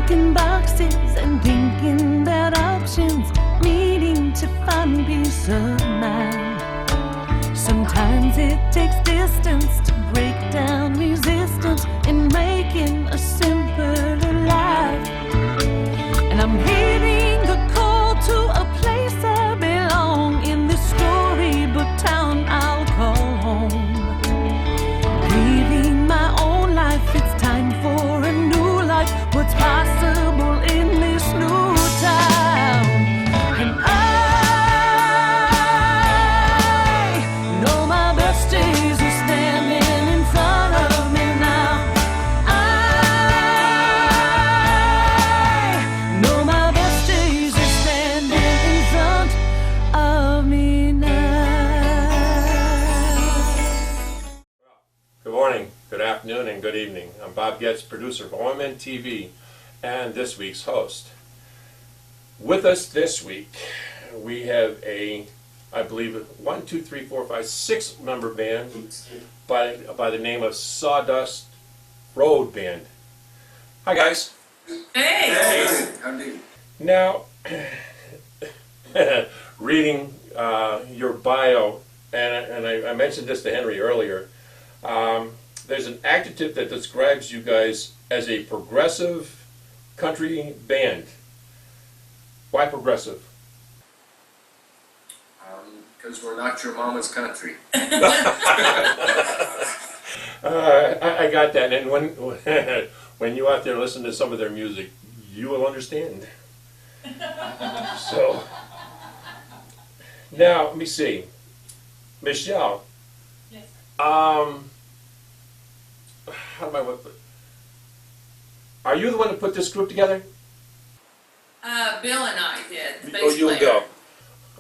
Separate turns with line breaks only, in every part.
checking boxes and thinking about options, needing to find peace of mind. Sometimes it takes distance to break down resistance in making a simpler life. And I'm hearing the call to a place I belong in this storybook town I'll call home. Leaving my own life, it's time for a new life. What's possible in this new town? And I know my best days are standing in front of me now. I know my best days are standing in front of me now.
Good morning, good afternoon, and good evening. I'm Bob Getz, producer of OmnTV, and this week's host. With us this week, we have a, I believe, 6-member band by the name of Sawdust Road Band. Hi, guys.
Hey!
How do you?
Now, reading your bio, and I mentioned this to Henry earlier, there's an adjective that describes you guys as a progressive country band. Why progressive?
Because we're not your mama's country.
I got that, and when you out there listen to some of their music, you will understand. So, now let me see, Michelle.
Yes.
How do I put? Are you the one that put this group together?
Bill and I did. The bass
Oh, you and
player.
Bill.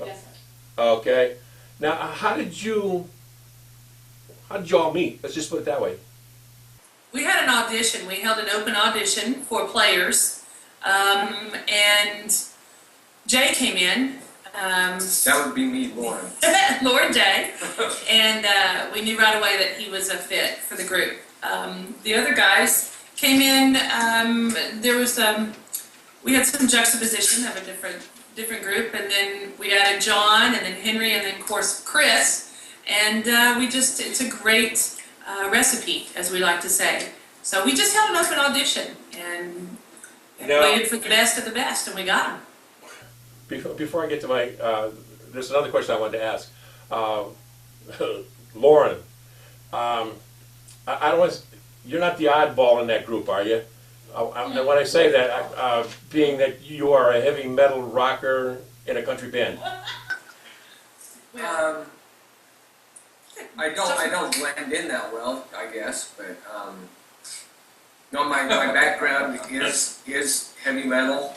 Yes, sir.
Okay. Now, how did you all meet? Let's just put it that way.
We had an audition. We held an open audition for players, and Jay came in.
That would be me, Lauren.
Lord Jay, and we knew right away that he was a fit for the group. The other guys came in. There was we had some juxtaposition of a different group, and then we added John, and then Henry, and then of course Chris, and it's a great recipe, as we like to say. So we just held an open audition and waited for the best of the best, and we got them.
Before I get to my, there's another question I wanted to ask. Lauren, I don't want to, you're not the oddball in that group, are you? And when I say that, being that you are a heavy metal rocker in a country band.
I don't blend in that well, I guess, but no, my background is heavy metal.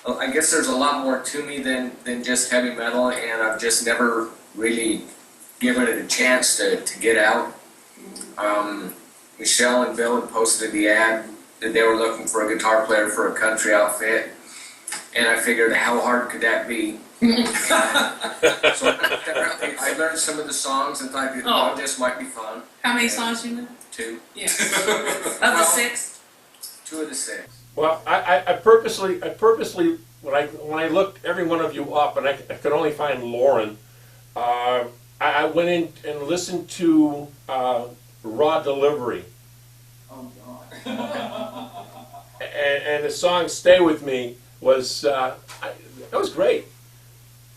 I guess there's a lot more to me than just heavy metal, and I've just never really given it a chance to get out. Michelle and Bill had posted the ad that they were looking for a guitar player for a country outfit, and I figured, how hard could that be? So I learned some of the songs and thought, oh, this might be fun.
How many songs do you know?
2.
Yeah. Of the 6?
2 of the 6.
Well, I purposely, when I looked every one of you up, and I could only find Lauren, I went in and listened to Raw Delivery.
Oh, God.
And the song "Stay With Me" was that was great.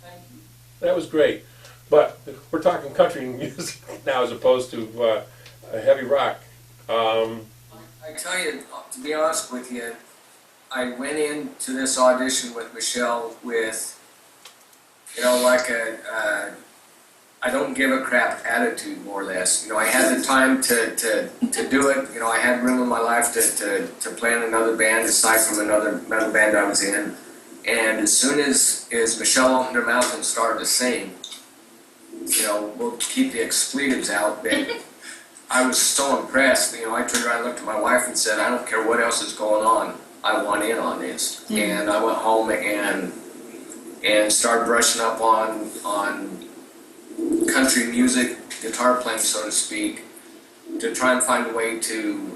Thank you.
That was great. But we're talking country music now as opposed to heavy rock.
I tell you, to be honest with you, I went into this audition with Michelle with, like I don't give a crap attitude, more or less. I had the time to do it. I had room in my life to play in another band aside from another metal band I was in. And as soon as Michelle opened her mouth and started to sing, we'll keep the expletives out, but I was so impressed. I turned around and looked at my wife and said, I don't care what else is going on, I want in on this. Mm-hmm. And I went home and started brushing up on country music, guitar playing, so to speak, to try and find a way to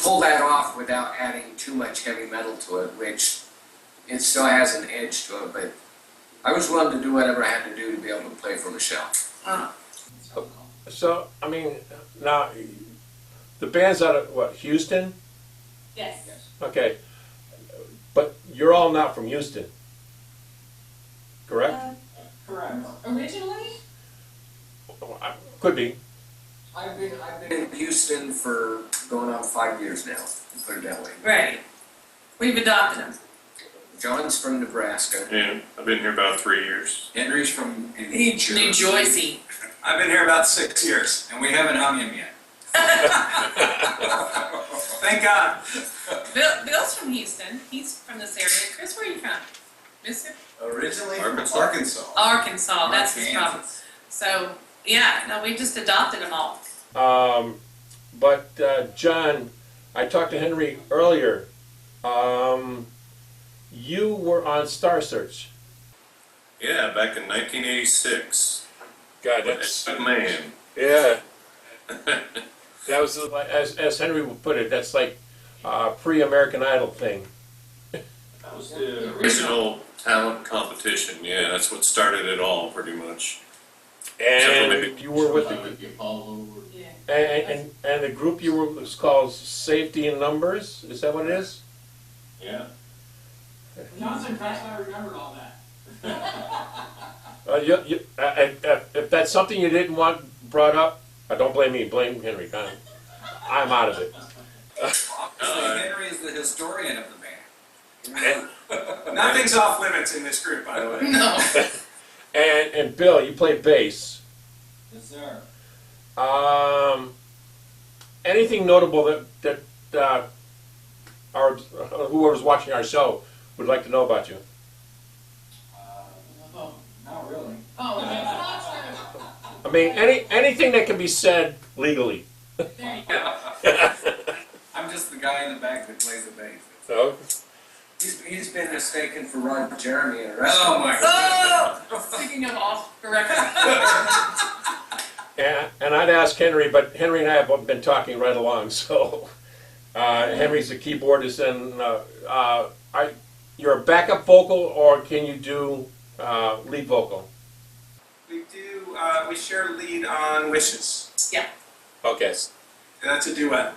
pull that off without adding too much heavy metal to it, which it still has an edge to it, but I was willing to do whatever I had to do to be able to play for Michelle.
So, I mean, now, the band's out of, what, Houston?
Yes.
Okay. But you're all not from Houston, correct?
Correct.
Originally?
Could be.
I've been in Houston for going on 5 years now, put it that way.
Right. We've adopted him.
John's from Nebraska.
And I've been here about 3 years.
Henry's from
New Jersey.
I've been here about 6 years, and we haven't hung him yet. Thank God.
Bill's from Houston. He's from this area. Chris, where are you from? Mississippi?
Originally
Arkansas.
from Arkansas.
Arkansas. That's his
Arkansas.
problem. So, yeah, no, we just adopted them all.
But John, I talked to Henry earlier. You were on Star Search.
Yeah, back in 1986.
God,
That's a man.
yeah. That was as Henry would put it. That's like pre-American Idol thing.
That was the original talent competition. Yeah, that's what started it all, pretty much.
And you were with the
Yeah.
and the group you were was called Safety in Numbers. Is that what it is?
Yeah.
John's impressed I remembered all that.
If that's something you didn't want brought up, don't blame me. Blame Henry. I'm out of it.
Obviously, Henry is the historian of the band. Nothing's off limits in this group, by the way.
No.
And Bill, you play bass.
Yes, sir.
Anything notable that our whoever's watching our show would like to know about you?
Not really.
Oh, that's not true.
I mean, anything that can be said legally.
There you go.
I'm just the guy in the back that plays the bass.
So,
He's been mistaken for Ron Jeremy in a restaurant.
Oh my God.
Oh! Speaking of off the record.
and I'd ask Henry, but Henry and I have been talking right along. So, Henry's the keyboardist, and you're a backup vocal, or can you do lead vocal?
We do, we share lead on Wishes.
Yeah.
Okay.
That's a duet.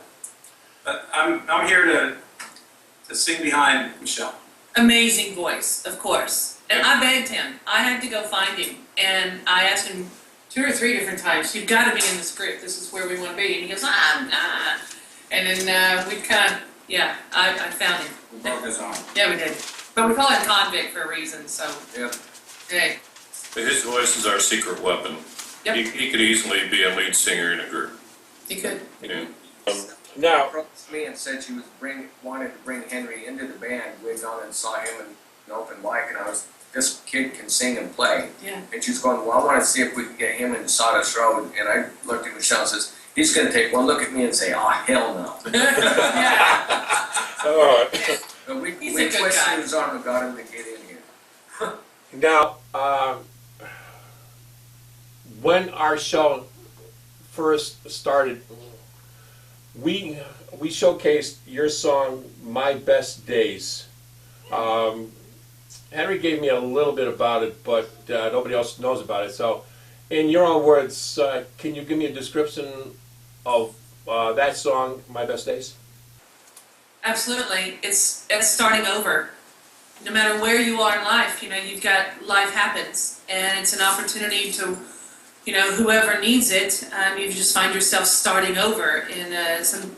But I'm here to sing behind Michelle.
Amazing voice, of course. And I begged him. I had to go find him. And I asked him 2 or 3 different times, you've got to be in this group. This is where we want to be. And he goes, nah. And then we kind of, yeah, I found him.
We broke his arm.
Yeah, we did. But we call him convict for a reason, so,
Yep.
hey.
But his voice is our secret weapon.
Yep.
He could easily be a lead singer in a group.
You could.
Yeah.
Now,
Approached me and said she was wanted to bring Henry into the band. We had gone and saw him in an open mic, and this kid can sing and play.
Yeah.
And she's going, well, I want to see if we can get him in Sawdust Road. And I looked at Michelle and says, he's going to take one look at me and say, oh, hell no.
Yeah.
But we
He's a good
twisted
guy.
his arm and got him to get in here.
now, when our show first started, we showcased your song "My Best Days." Henry gave me a little bit about it, but nobody else knows about it. So, in your own words, can you give me a description of that song, "My Best Days"?
Absolutely. It's starting over. No matter where you are in life, you've got life happens, and it's an opportunity to, whoever needs it, you just find yourself starting over in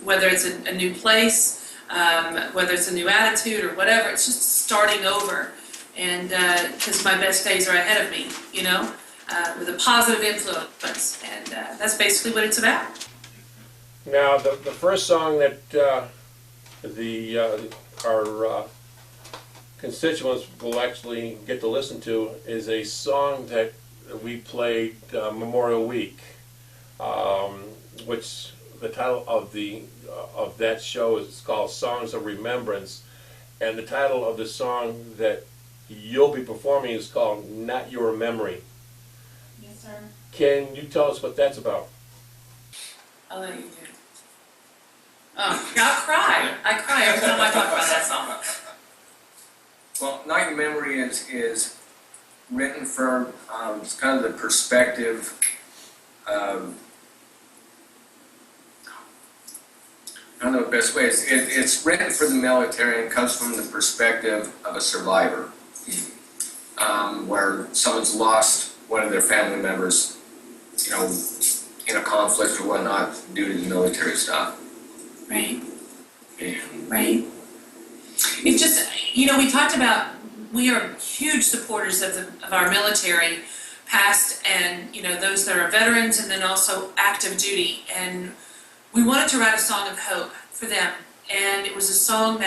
whether it's a new place, whether it's a new attitude or whatever. It's just starting over, and because my best days are ahead of me, with a positive influence, and that's basically what it's about.
Now, the first song that our constituents will actually get to listen to is a song that we played Memorial Week, which the title of that show is called "Songs of Remembrance," and the title of the song that you'll be performing is called "Not Your Memory."
Yes, sir.
Can you tell us what that's about?
I'll let you do. Oh, I cry. I cry every time I talk about that song.
Well, Night in Memory is written from it's kind of the perspective. I don't know the best way. It's written for the military and comes from the perspective of a survivor, where someone's lost one of their family members, you know, in a conflict or whatnot due to the military stuff.
Right.
And
Right. It just, you know, we talked about, we are huge supporters of our military, past and, you know, those that are veterans and then also active duty. And we wanted to write a song of hope for them. And it was a song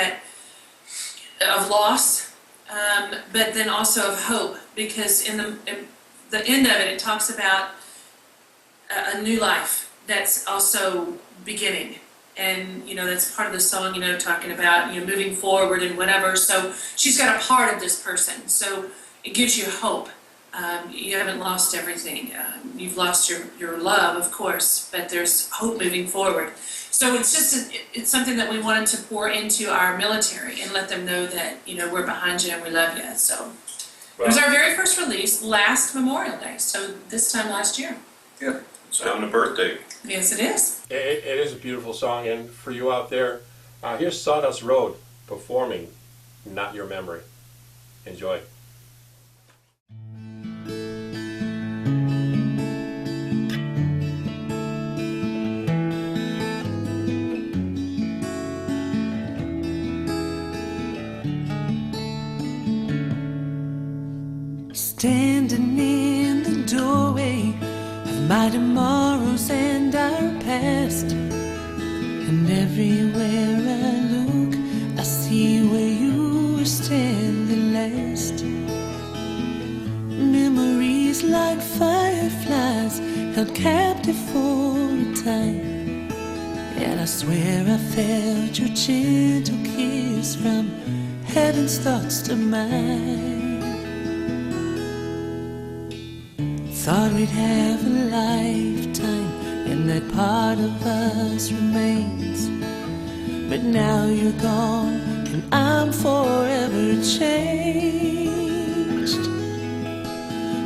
of loss, but then also of hope, because in the end of it, it talks about a new life that's also beginning. And, you know, that's part of the song, you know, talking about, you know, moving forward and whatever. So she's got a part of this person. So it gives you hope. You haven't lost everything. You've lost your love, of course, but there's hope moving forward. So it's just, it's something that we wanted to pour into our military and let them know that, you know, we're behind you and we love you. So it was our very first release last Memorial Day. So this time last year.
yeah.
It's on the birthday.
Yes, it is.
It is a beautiful song, and for you out there, here's Sawdust Road performing Not Your Memory. Enjoy.
Standing in the doorway of my tomorrows and our past, and everywhere I look, I see where you were standing last. Memories like fireflies held captive for a time, and I swear I felt your gentle kiss from heaven's thoughts to mine. Thought we'd have a lifetime and that part of us remains, but now you're gone and I'm forever changed.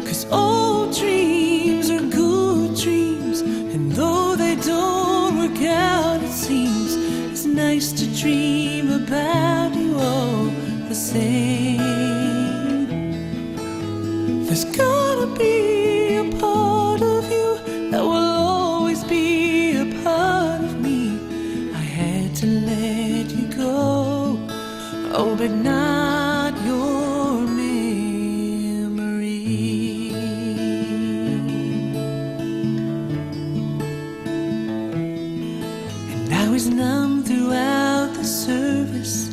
'Cause old dreams are good dreams, and though they don't work out, it seems it's nice to dream about you all the same. There's gotta be part of you that will always be a part of me. I had to let you go, oh, but not your memory. And I was numb throughout the service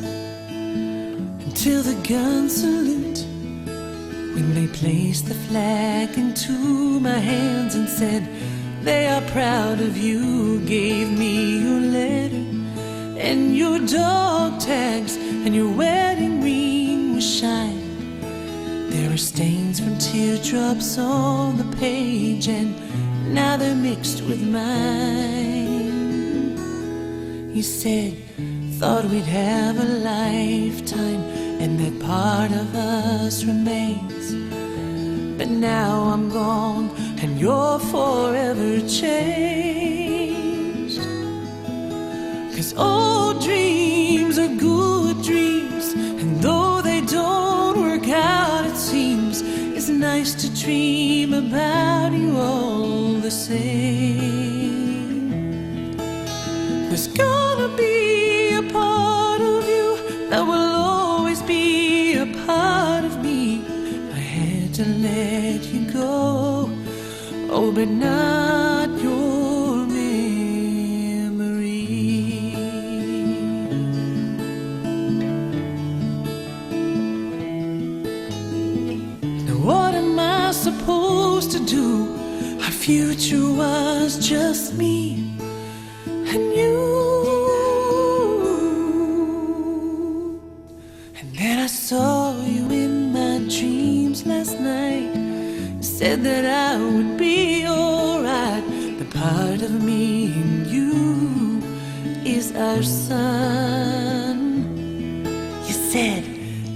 until the gun salute, when they placed the flag into my hands and said they are proud of you. Gave me your letter and your dog tags, and your wedding ring was shine. There are stains from teardrops on the page, and now they're mixed with mine. You said, thought we'd have a lifetime and that part of us remains, but now I'm gone and you're forever changed. 'Cause old dreams are good dreams, and though they don't work out, it seems it's nice to dream about you all the same. There's gonna be a part of you that will always be a part of me. I had to let you go, oh, but not your memory. Now what am I supposed to do? Our future was just me and you. And then I saw you in my dreams last night. You said that I would be alright. The part of me and you is our son. You said,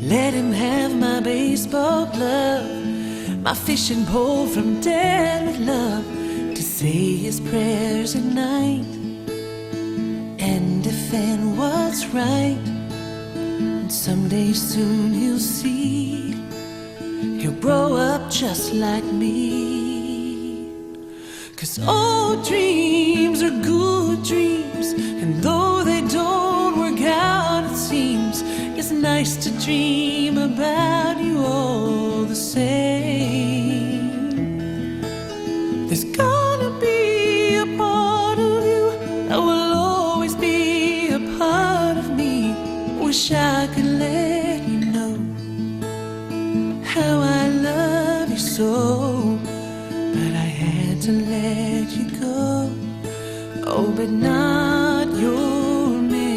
let him have my baseball glove, my fishing pole from Dad with love, to say his prayers at night and defend what's right. And someday soon he'll see, he'll grow up just like me. 'Cause old dreams are good dreams, and though they don't work out, it seems it's nice to dream about you all the same. There's gonna be a part of you that will always be a part of me. Wish I could let you know how I love you so, but I had to let you go. Oh, but not your memory.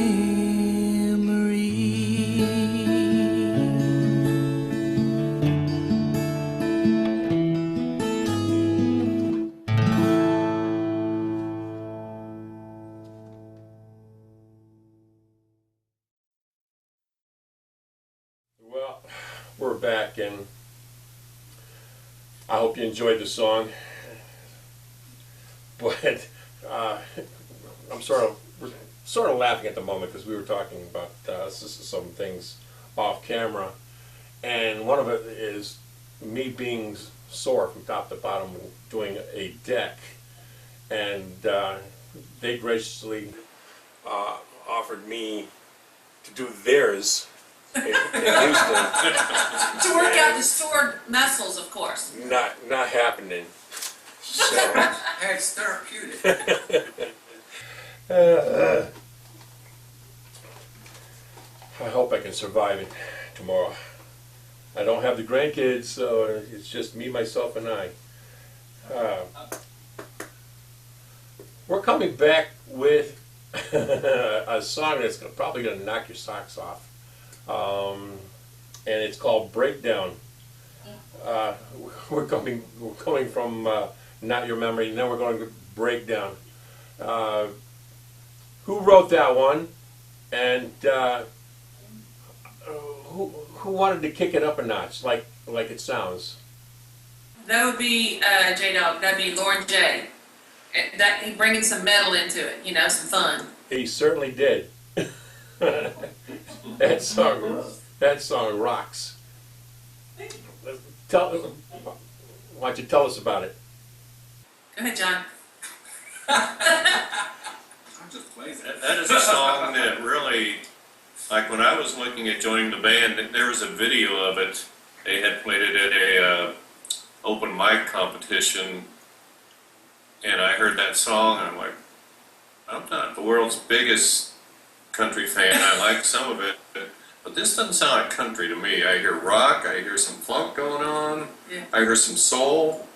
Well, we're back, and I hope you enjoyed the song. But I'm we're sort of laughing at the moment because we were talking about some things off camera, and one of it is me being sore from top to bottom doing a deck, and they graciously offered me to do theirs in Houston.
To work out the sore muscles, of course.
Not happening. So,
Hey, it's therapeutic.
I hope I can survive it tomorrow. I don't have the grandkids, so it's just me, myself, and I. We're coming back with a song that's probably going to knock your socks off. And it's called Breakdown. We're coming from Not Your Memory, and then we're going to Breakdown. Who wrote that one? And who wanted to kick it up a notch, like it sounds?
That would be J-Dog. That'd be Lauren J. That he's bringing some metal into it, you know, some fun.
He certainly did. That song rocks. Why don't you tell us about it?
Go ahead, John.
I'm just playing.
That is a song that really, like when I was looking at joining the band, there was a video of it. They had played it at a open mic competition, and I heard that song, and I'm like, I'm not the world's biggest country fan. I like some of it, but this doesn't sound like country to me. I hear rock, I hear some funk going on,
Yeah.
I hear some soul.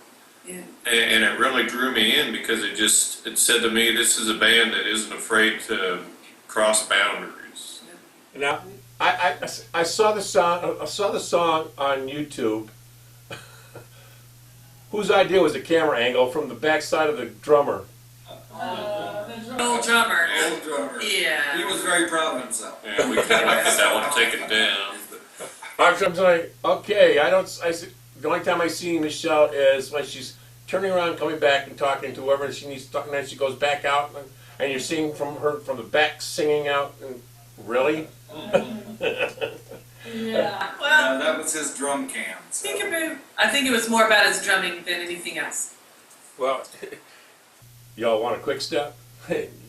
Yeah.
And it really drew me in because it said to me, this is a band that isn't afraid to cross boundaries.
Now, I saw the song. I saw the song on YouTube. Whose idea was the camera angle from the backside of the drummer?
Old drummer.
Old drummer.
Yeah.
He was very proud of himself.
And we kind of like that one taken down.
I'm like, okay, the only time I see Michelle is when she's turning around, coming back, and talking to whoever she needs to talk, and then she goes back out, and you're seeing from the back singing out. And really?
Yeah. Well,
That was his drum cam. So.
peekaboo. I think it was more about his drumming than anything else.
Well, y'all want a quick step?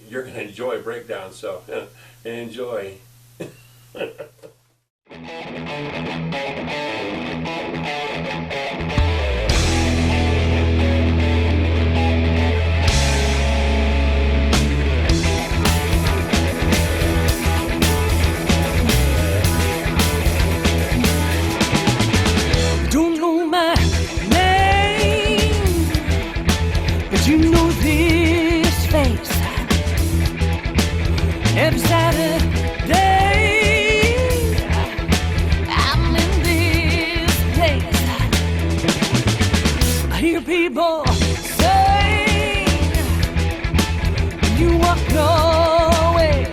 You're gonna enjoy Breakdown, so enjoy.
Don't know my name, but you know this face. Every Saturday, I'm in this place. I hear people say, you walk away,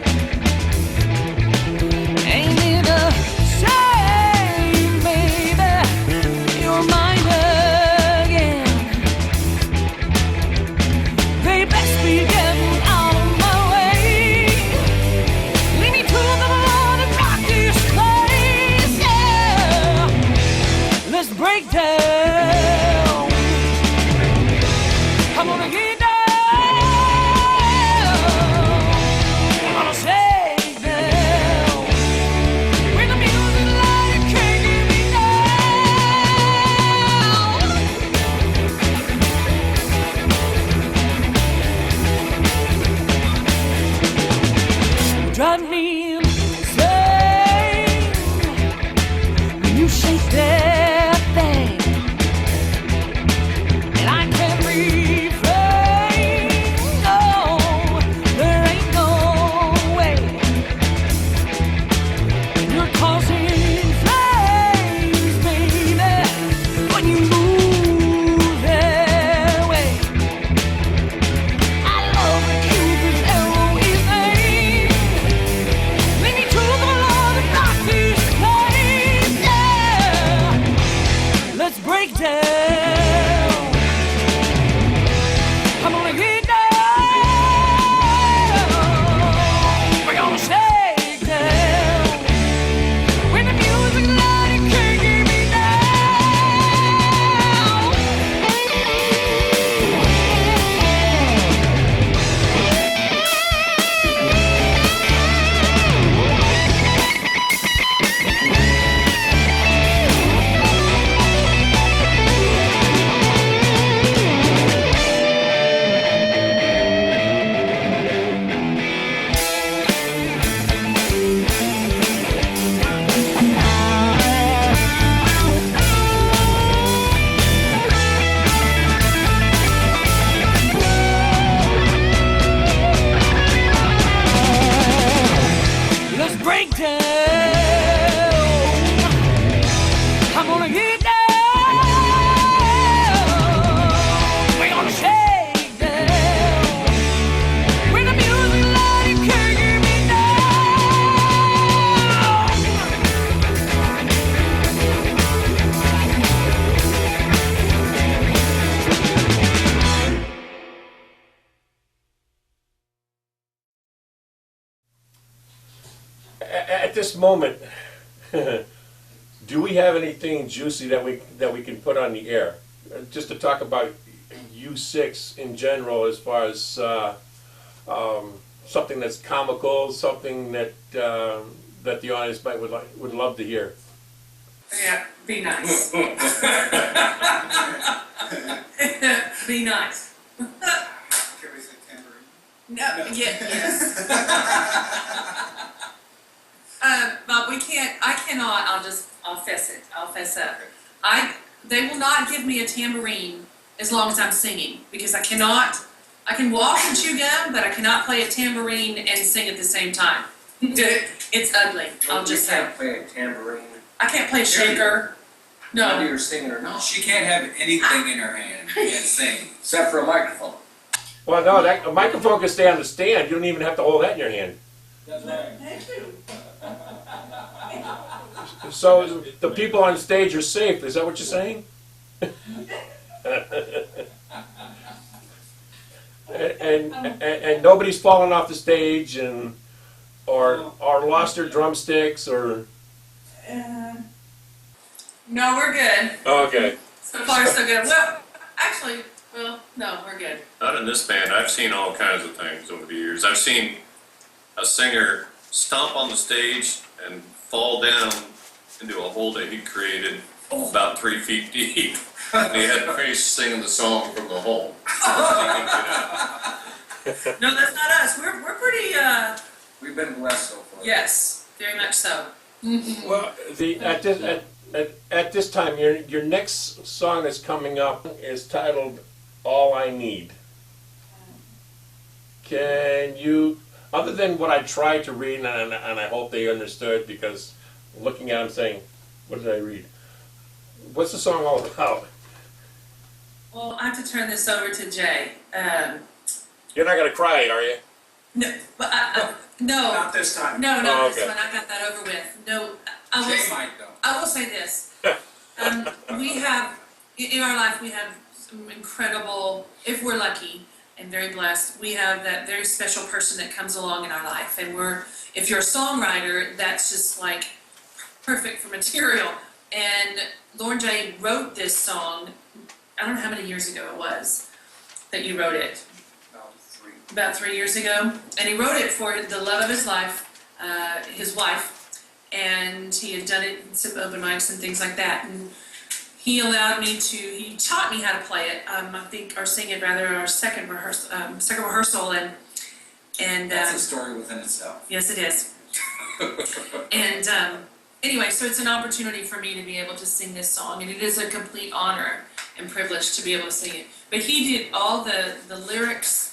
at this moment, do we have anything juicy that we can put on the air? Just to talk about U6 in general, as far as something that's comical, something that that the audience would love to hear.
Yeah, be nice. Be nice.
Can we say tambourine?
No, yes. But we can't, I cannot, I'll fess up. They will not give me a tambourine as long as I'm singing, because I can walk and chew gum, but I cannot play a tambourine and sing at the same time. It's ugly, I'll just
You
say.
can't play a tambourine,
I can't play shaker.
whether
No,
you're singing or not,
She can't have anything in her hand and sing.
except for a microphone.
Well, no, a microphone can stay on the stand. You don't even have to hold that in your hand.
That's right.
So the people on stage are safe. Is that what you're saying? and nobody's fallen off the stage or lost their drumsticks or.
no, we're good.
Okay.
So far, so good. Well, actually, no, we're good.
Not in this band. I've seen all kinds of things over the years. I've seen a singer stomp on the stage and fall down into a hole that he created about 3 feet deep. And he had to finish singing the song from the hole.
No, that's not us. We're pretty,
We've been blessed so far.
yes, very much so.
Well, at this time, your next song that's coming up is titled "All I Need." Can you, other than what I tried to read, and I hope they understood, because looking at them saying, "What did I read?" What's the song all about?
Well, I have to turn this over to Jay.
You're not gonna cry, are you?
No, but no,
Not this time.
no,
Oh,
not
okay.
this one. I got that over with. No,
Jay might though.
I will say this. We have, in our life, we have some incredible, if we're lucky and very blessed, we have that very special person that comes along in our life. And if you're a songwriter, that's just like perfect for material. And Lauren J. wrote this song, I don't know how many years ago it was that you wrote it. About 3 years ago. And he wrote it for the love of his life, his wife. And he had done it in some open mics and things like that. And he taught me how to play it, I think, or sing it rather, our second rehearsal. And
That's a story within itself.
yes, it is. And anyway, so it's an opportunity for me to be able to sing this song, and it is a complete honor and privilege to be able to sing it. But he did all the lyrics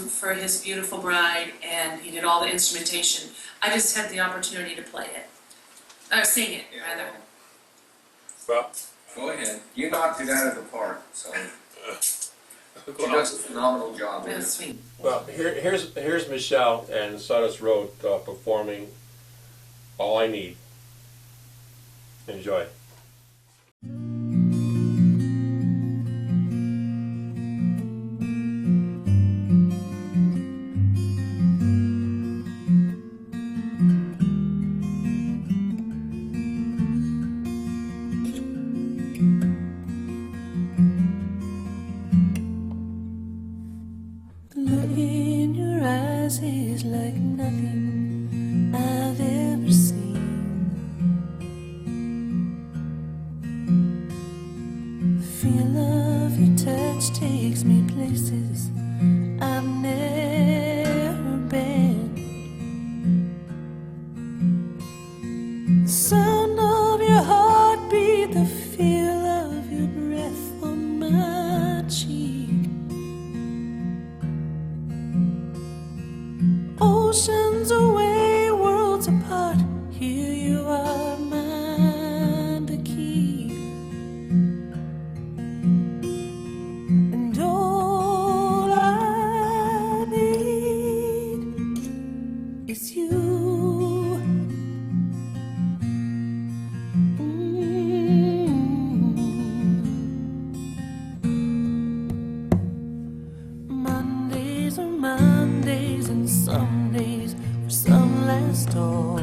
for his beautiful bride, and he did all the instrumentation. I just had the opportunity to play it, or sing it, rather.
Well,
Go ahead.
You knocked it out of the park, so she does a phenomenal job.
That was sweet.
well, here's Michelle and Sawdust Road performing "All I Need." Enjoy.
Look in your eyes is like nothing I've ever seen. The feel of your touch takes me places I've never been. The sound of your heartbeat, the feel of your breath on my cheek. Oceans away, worlds apart, here you are, mine to keep. And all I need is you. Mondays are Mondays, and some days for some last all.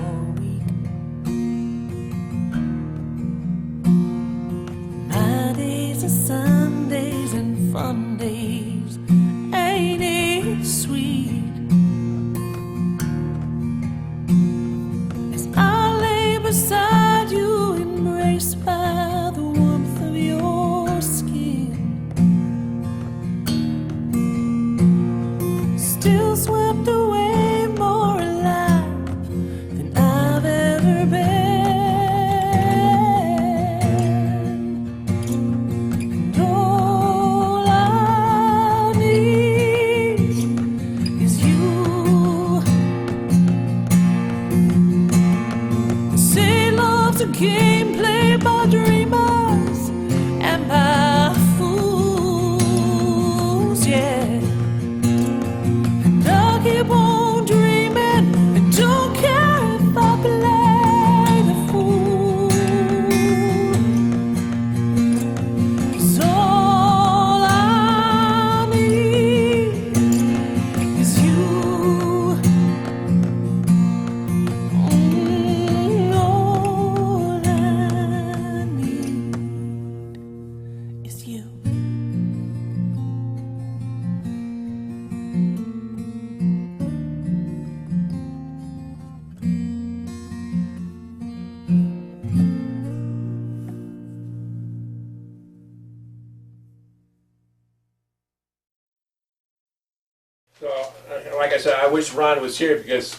So, like I said, I wish Ron was here because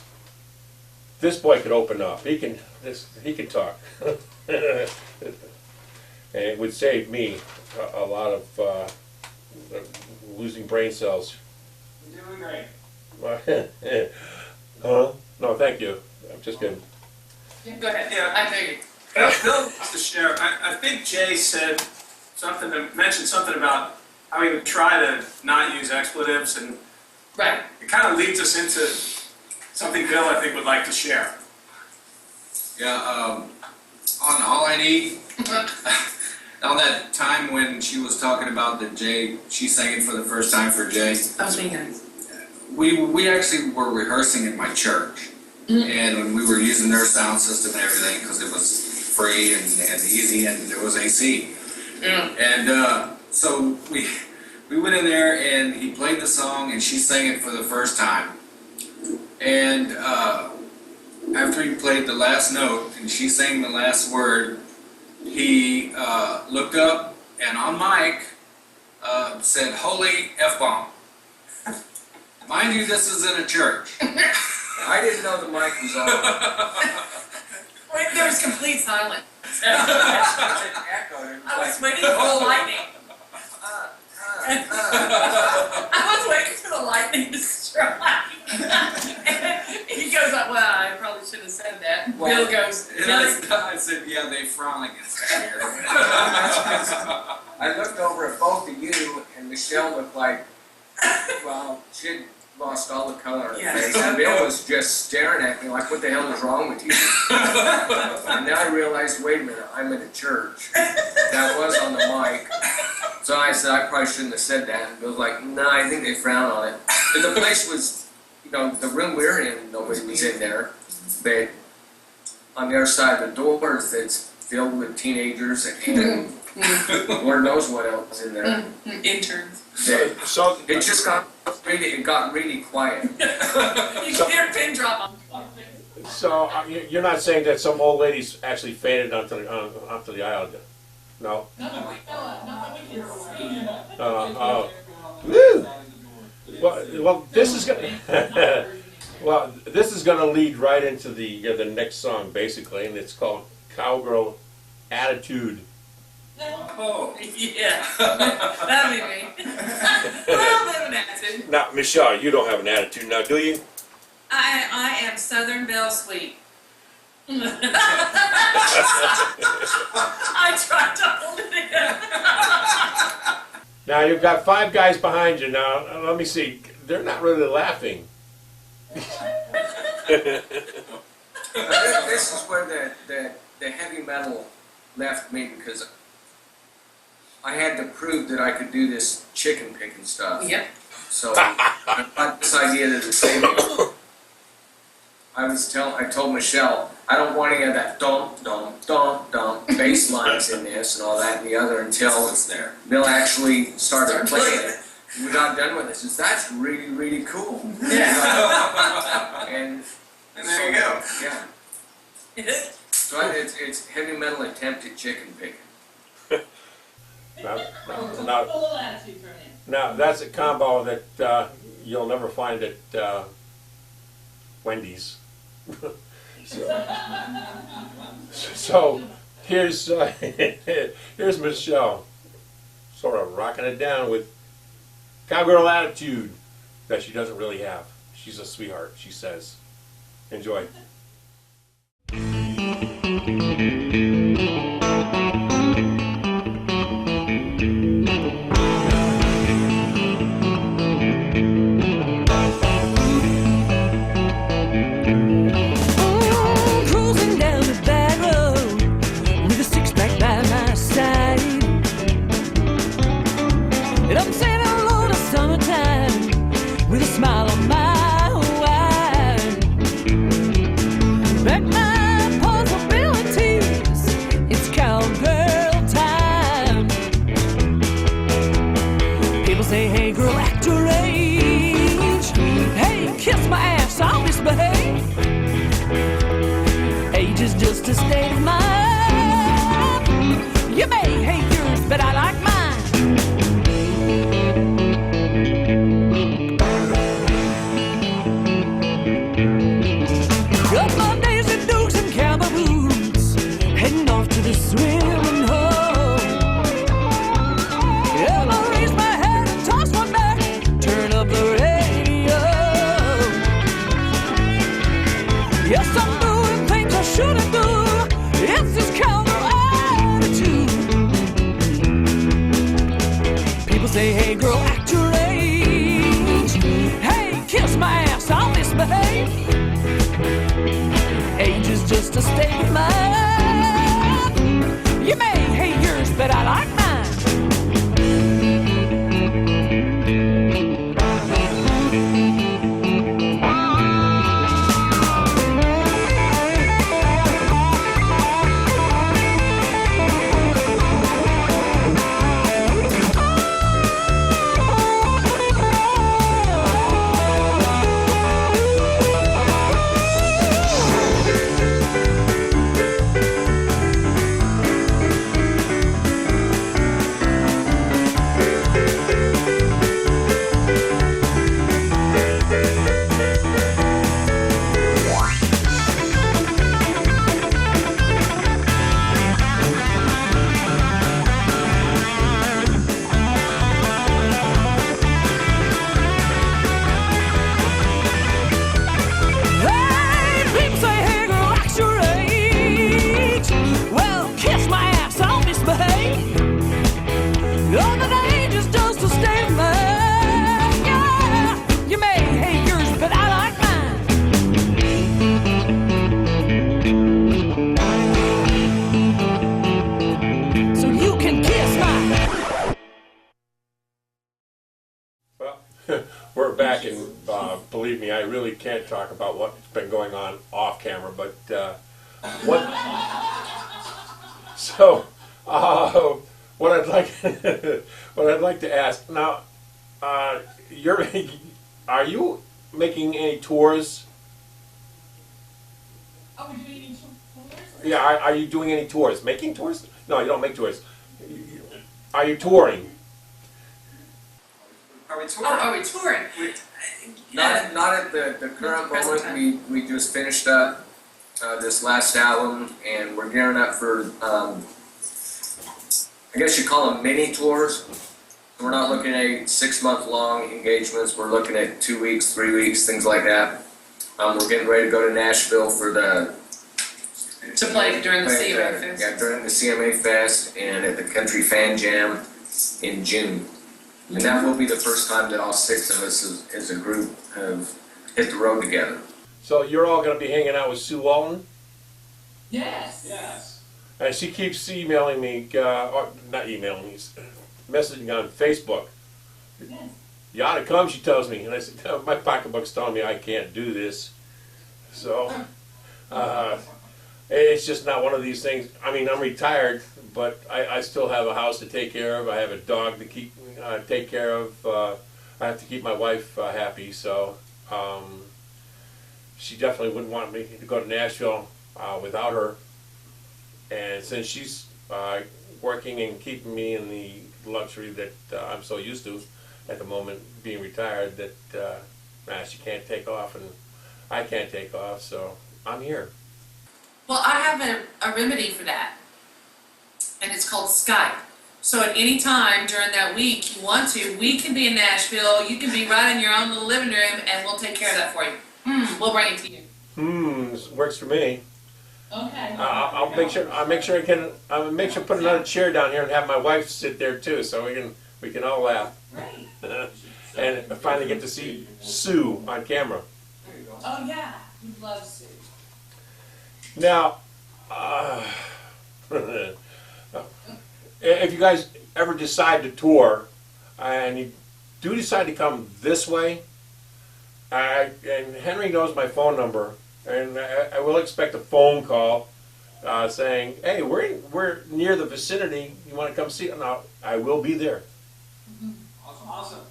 this boy could open up. He can talk, and it would save me a lot of losing brain cells.
You're doing great.
No, thank you. I'm just kidding.
Go ahead.
Yeah.
I know you.
Bill wants to share. I think Jay said something, mentioned something about how he would try to not use expletives, and
Right.
it kind of leads us into something Bill, I think, would like to share.
Yeah, on All I Need, on that time when she was talking about that Jay, she sang it for the first time for Jay.
I was being nice.
We actually were rehearsing in my church, and when we were using their sound system and everything, because it was free and easy, and there was AC.
Yeah.
And so we went in there, and he played the song, and she sang it for the first time. And after he played the last note, and she sang the last word, he looked up, and on mic said, "Holy F-bomb." Mind you, this is in a church.
I didn't know the mic was on.
Wait, there was complete silence.
It echoed.
I was waiting for the lightning. I was waiting for the lightning to strike. He goes like, well, I probably should have said that.
Well,
Bill goes,
And I said, yeah, they frown against that here.
I looked over at both of you, and Michelle looked like, well, she'd lost all the color in her
Yeah.
face. And Bill was just staring at me like, what the hell is wrong with you? And then I realized, wait a minute, I'm in a church. That was on the mic. So I said, I probably shouldn't have said that. And Bill's like, no, I think they frown on it. And the place was, you know, the room we were in, nobody was in there. But on the other side of the doors, it's filled with teenagers and Lord knows what else in there.
interns.
That-
So,
It just got really quiet.
You can hear a pin drop on.
so you're not saying that some old ladies actually fainted onto the aisle? No.
Not that we can see.
Woo! Well, this is gonna. Well, this is gonna lead right into the next song, basically, and it's called "Cowgirl Attitude."
Oh,
Yeah. That'd be me. Well, bit of an attitude.
Now, Michelle, you don't have an attitude now, do you?
I am Southern Belle Sweet. I tried to hold it in.
Now you've got 5 guys behind you. Now let me see. They're not really laughing.
This is where the heavy metal left me, because I had to prove that I could do this chicken picking stuff.
Yep.
So I got this idea that it's saving. I told Michelle, I don't want any of that dum dum dum dum bass lines in this and all that and the other until
it's there.
Bill actually started playing it. We got done with it. Says, that's really, really cool.
Yeah.
And
there you go.
Yeah. So it's heavy metal attempt at chicken picking.
Now,
A little attitude from him.
now that's a combo that you'll never find at Wendy's. So here's here's Michelle, sort of rocking it down with Cowgirl Attitude that she doesn't really have. She's a sweetheart, she says. Enjoy.
Cruising down the back road with a 6-pack by my side, and I'm saying hello to summertime with a smile on my wine. to stay with mine. You may hate yours, but I like mine.
We're back, and believe me, I really can't talk about what's been going on off camera, but what? So, what I'd like, what I'd like to ask now, are you making any tours?
Oh, we're doing any tours?
Yeah, are you doing any tours? Making tours? No, you don't make tours. Are you touring?
Are we touring?
Oh, are we touring?
Not at the current moment. We just finished up this last album, and we're gearing up for I guess you call them mini tours. We're not looking at 6-month-long engagements. We're looking at 2 weeks, 3 weeks, things like that. We're getting ready to go to Nashville for
To play during the CMA Fest.
Yeah, during the CMA Fest and at the Country Fan Jam in June. And that will be the first time that all 6 of us as a group have hit the road together.
So you're all going to be hanging out with Sue Walton?
Yes.
Yes.
And she keeps emailing me, or not emailing me, messaging on Facebook.
Yes.
You ought to come, she tells me. And I said, no, my pocketbook's telling me I can't do this. So, it's just not one of these things. I mean, I'm retired, but I still have a house to take care of. I have a dog to take care of. I have to keep my wife happy, so she definitely wouldn't want me to go to Nashville without her. And since she's working and keeping me in the luxury that I'm so used to at the moment, being retired, that she can't take off and I can't take off, so I'm here.
Well, I have a remedy for that, and it's called Skype. So at any time during that week you want to, we can be in Nashville, you can be right in your own little living room, and we'll take care of that for you. We'll bring it to you.
Works for me.
Okay.
I'll make sure I'll put another chair down here and have my wife sit there too, so we can all laugh.
Great.
And finally get to see Sue on camera.
Oh, yeah. You'd love Sue.
Now, if you guys ever decide to tour, and you do decide to come this way, and Henry knows my phone number, and I will expect a phone call saying, "Hey, we're near the vicinity. You want to come see?" No, I will be there.
Awesome.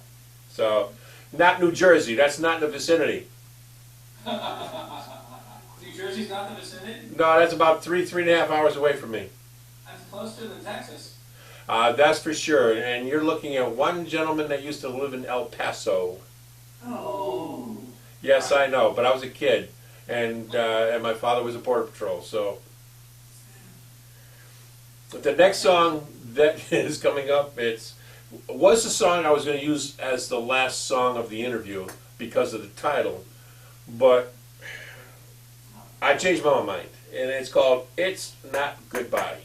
So, not New Jersey. That's not in the vicinity.
New Jersey's not the vicinity?
No, that's about 3.5 hours away from me.
That's closer than Texas.
That's for sure. And you're looking at one gentleman that used to live in El Paso.
Oh.
Yes, I know, but I was a kid, and my father was a border patrol. So, the next song that is coming up, was the song I was going to use as the last song of the interview because of the title, but I changed my mind, and it's called "It's Not Goodbye."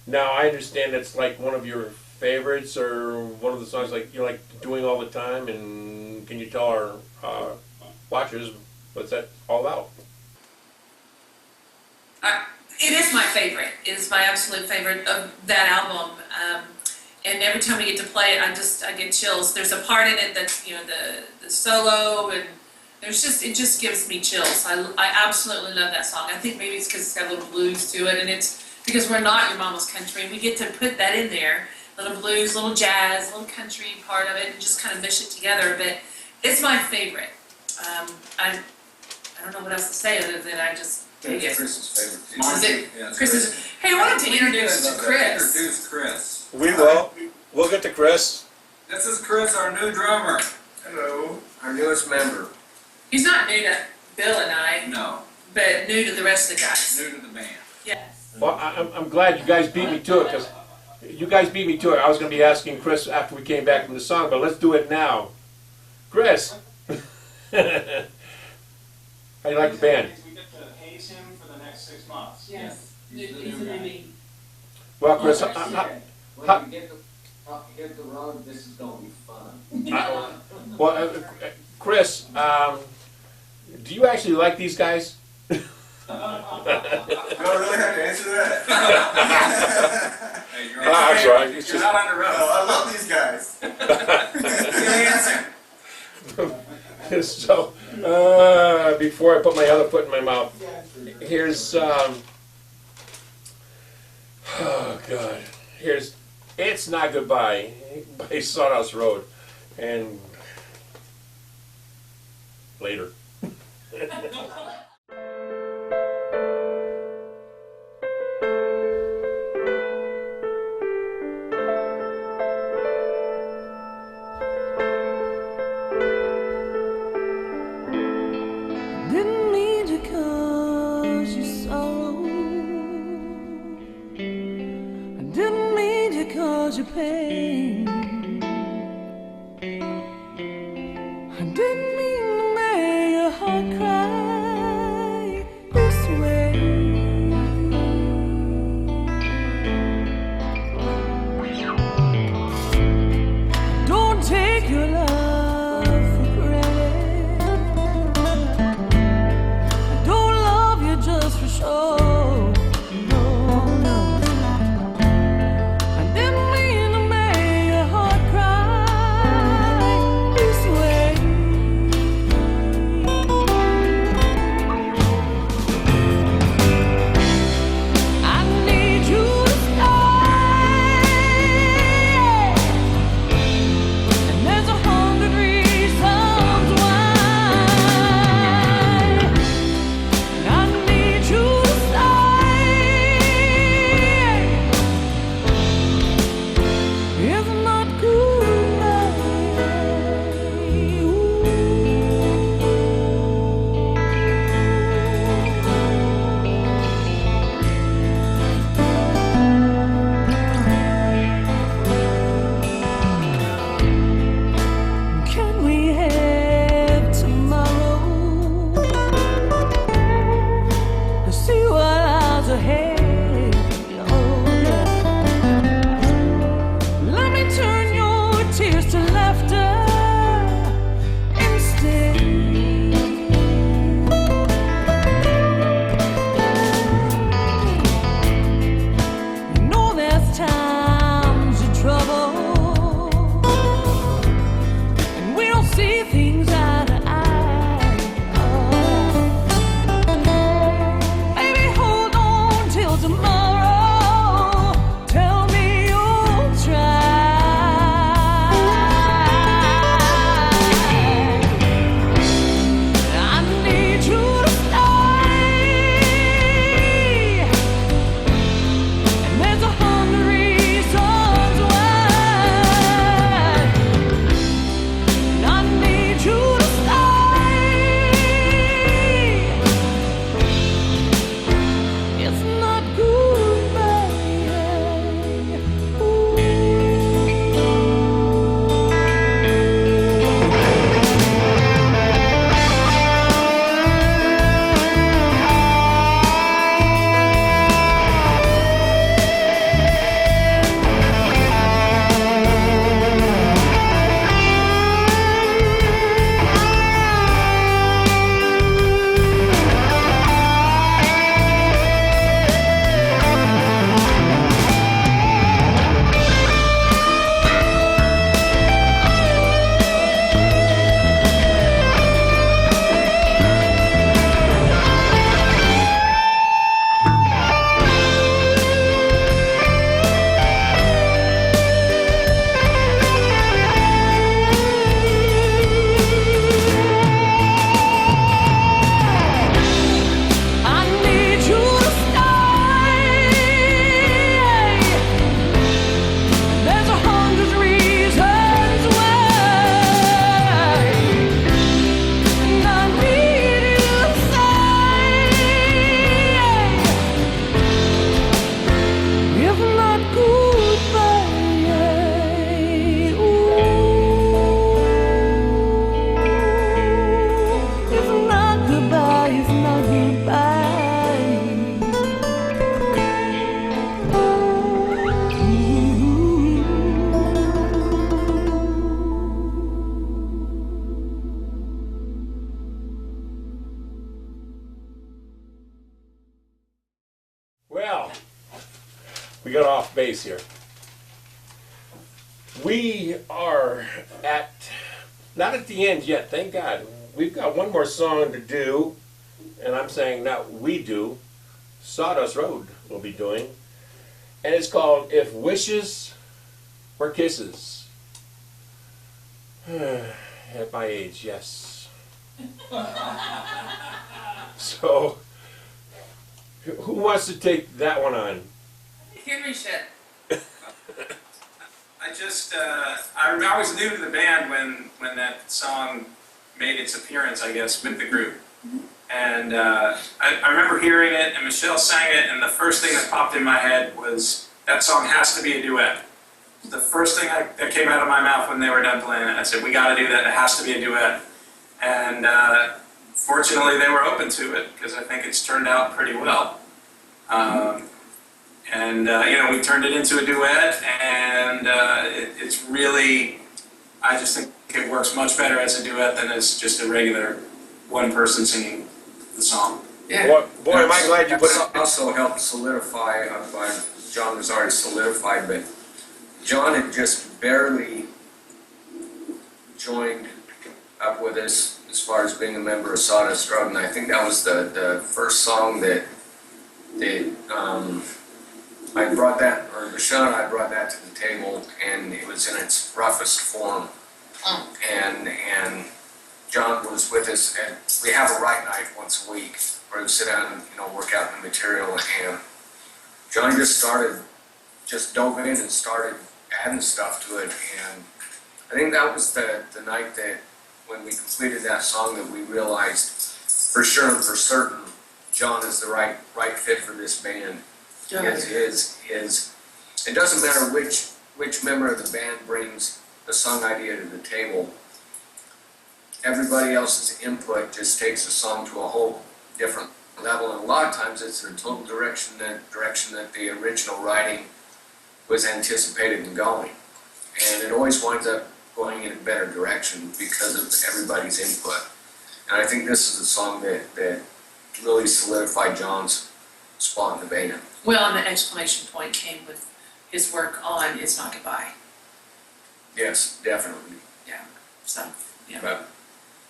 Now I understand it's like one of your favorites, or one of the songs like you like doing all the time. And can you tell our watchers what's that all about?
It is my favorite. It is my absolute favorite of that album. And every time we get to play it, I get chills. There's a part in it that's, you know, the solo, and it just gives me chills. I absolutely love that song. I think maybe it's because it's got a little blues to it, and it's because we're not your mama's country. We get to put that in there, little blues, little jazz, little country part of it, and just kind of mesh it together. But it's my favorite. I don't know what else to say other than I just dig it.
Chris's favorite too.
Is it?
Yeah, it's
Chris is. Hey, I wanted to introduce Chris.
Introduce Chris.
We will. We'll get to Chris.
This is Chris, our new drummer.
Hello. Our newest member.
He's not new to Bill and I,
No,
but new to the rest of the guys.
new to the band.
Yes.
Well, I'm glad you guys beat me to it, because you guys beat me to it. I was going to be asking Chris after we came back from the song, but let's do it now. Chris. How do you like the band?
We get to haze him for the next 6 months.
Yes.
He's the
He's
new
a
guy.
newbie.
Well, Chris,
When we get hit the road, this is gonna be fun.
Chris, do you actually like these guys?
Do I really have to answer that?
Hey, you're
I'm sorry. It's
You're
just,
not under oath.
I love these guys.
so, before I put my other foot in my mouth, here's, oh God, here's It's Not Goodbye by Sawdust Road, and later.
Didn't mean to cause you sorrow. I didn't mean to cause you pain. I didn't mean to make your heart cry this way. Don't take your love for granted. I don't love you just for show. No, no. I didn't mean to make your heart cry this way.
we got off base here. We are not at the end yet, thank God. We've got one more song to do, and I'm saying not we do, Sawdust Road will be doing, and it's called If Wishes Were Kisses. At my age, yes. So, who wants to take that one on?
Henry should.
I was new to the band when that song made its appearance, I guess, with the group. And I remember hearing it, and Michelle sang it, and the first thing that popped in my head was, that song has to be a duet. The first thing that came out of my mouth when they were done playing it, I said, we gotta do that, it has to be a duet. And fortunately, they were open to it, because I think it's turned out pretty well. We turned it into a duet, and it's really, I just think it works much better as a duet than as just a regular one person singing the song.
Yeah.
Boy, am I glad you put it.
Also helped solidify, John was already solidified, but John had just barely joined up with us as far as being a member of Sawdust Road, and I think that was the first song that I brought that, or Michelle and I brought that to the table, and it was in its roughest form. And John was with us, and we have a write night once a week where we sit down and work out the material, and John just dove in and started adding stuff to it, and I think that was the night that when we completed that song that we realized for sure and for certain John is the right fit for this band. It doesn't matter which member of the band brings the song idea to the table. Everybody else's input just takes the song to a whole different level, and a lot of times it's in a total direction that the original writing was anticipated in going. And it always winds up going in a better direction because of everybody's input. And I think this is a song that really solidified John's spot in the band.
Well, and the exclamation point came with his work on It's Not Goodbye.
Yes, definitely.
Yeah, so, yeah.
But,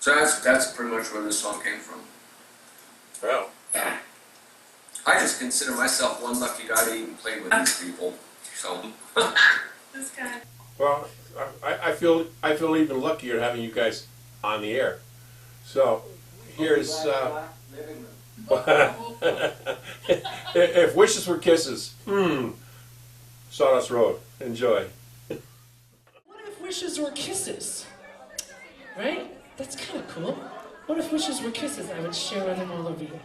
so that's pretty much where this song came from.
Well,
Yeah.
I just consider myself one lucky guy to even play with these people. So
This guy.
well, I feel even luckier having you guys on the air. So here's If Wishes Were Kisses. Sawdust Road. Enjoy.
What if wishes were kisses? Right? That's kind of cool. What if wishes were kisses? I would share them all over you.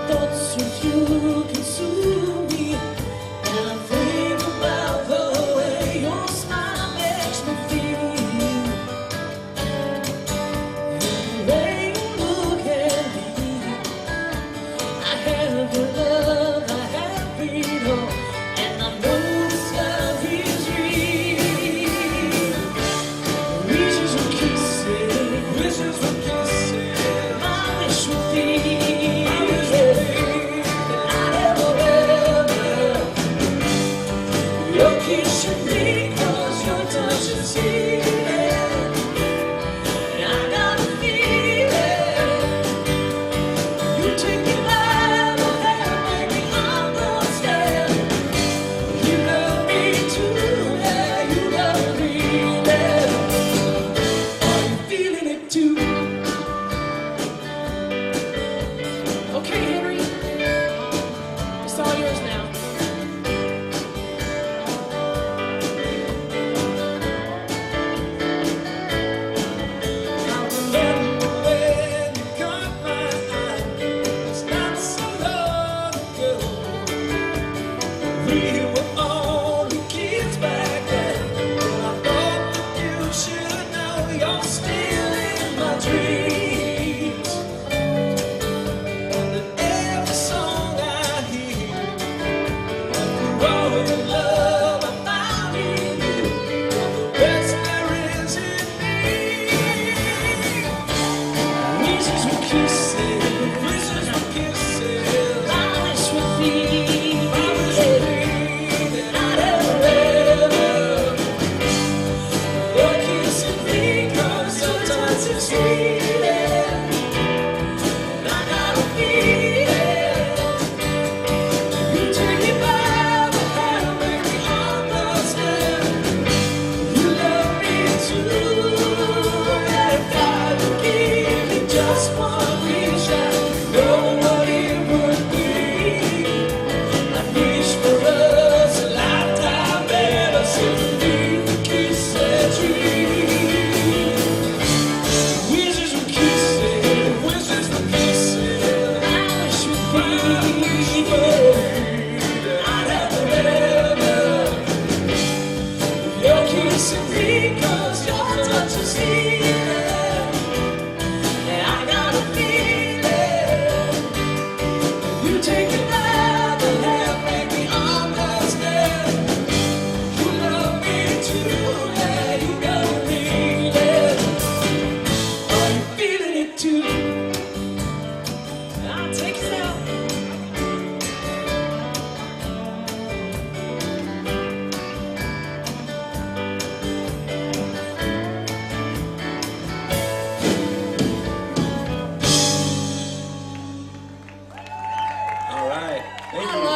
Thoughts of you consume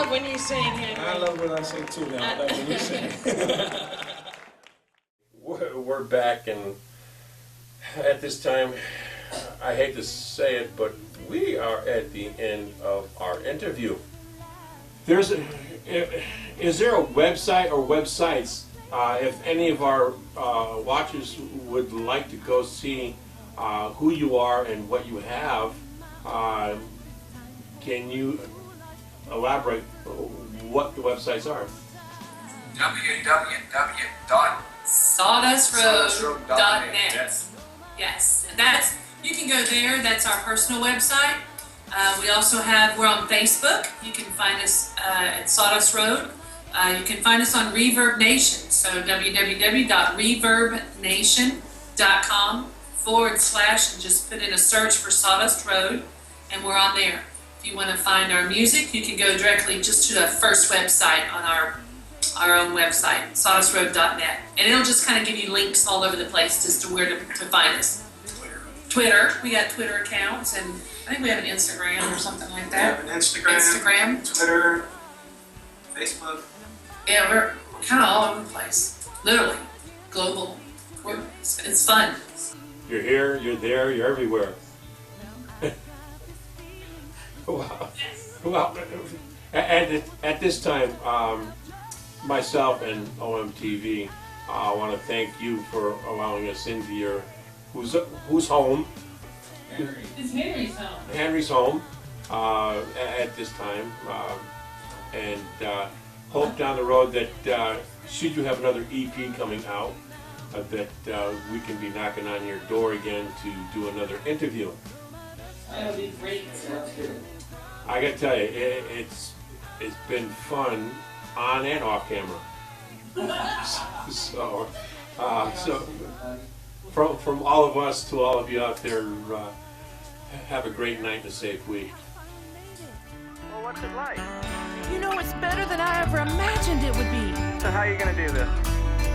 love when you sing, Henry.
I love what I say too now. I love when you sing.
We're back, and at this time, I hate to say it, but we are at the end of our interview. Is there a website or websites, if any of our watchers would like to go see who you are and what you have, can you elaborate what the websites are?
sawdustroad.net. Yes, that's, you can go there. That's our personal website. We're on Facebook. You can find us at Sawdust Road. You can find us on Reverb Nation. So www.reverbnation.com / and just put in a search for Sawdust Road, and we're on there. If you want to find our music, you can go directly just to the first website on our own website, sawdustroad.net. And it'll just kind of give you links all over the place as to where to find us. Twitter, we got Twitter accounts, and I think we have an Instagram or something like
We
that.
have an Instagram, Twitter, Facebook.
Yeah, we're kind of all over the place. Literally, global. It's fun.
You're here, you're there, you're everywhere. Wow. Well, at this time, myself and OmnTV, I want to thank you for allowing us into your who's home.
It's Henry's home.
Henry's home at this time, and hope down the road that should you have another EP coming out, that we can be knocking on your door again to do another interview.
That'll be great.
I gotta tell you, it's been fun on and off camera. So from all of us to all of you out there, have a great night and a safe week.
Well, what's it like?
You know, it's better than I ever imagined it would be.
So how are you gonna do this?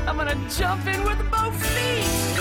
I'm gonna jump in with both feet.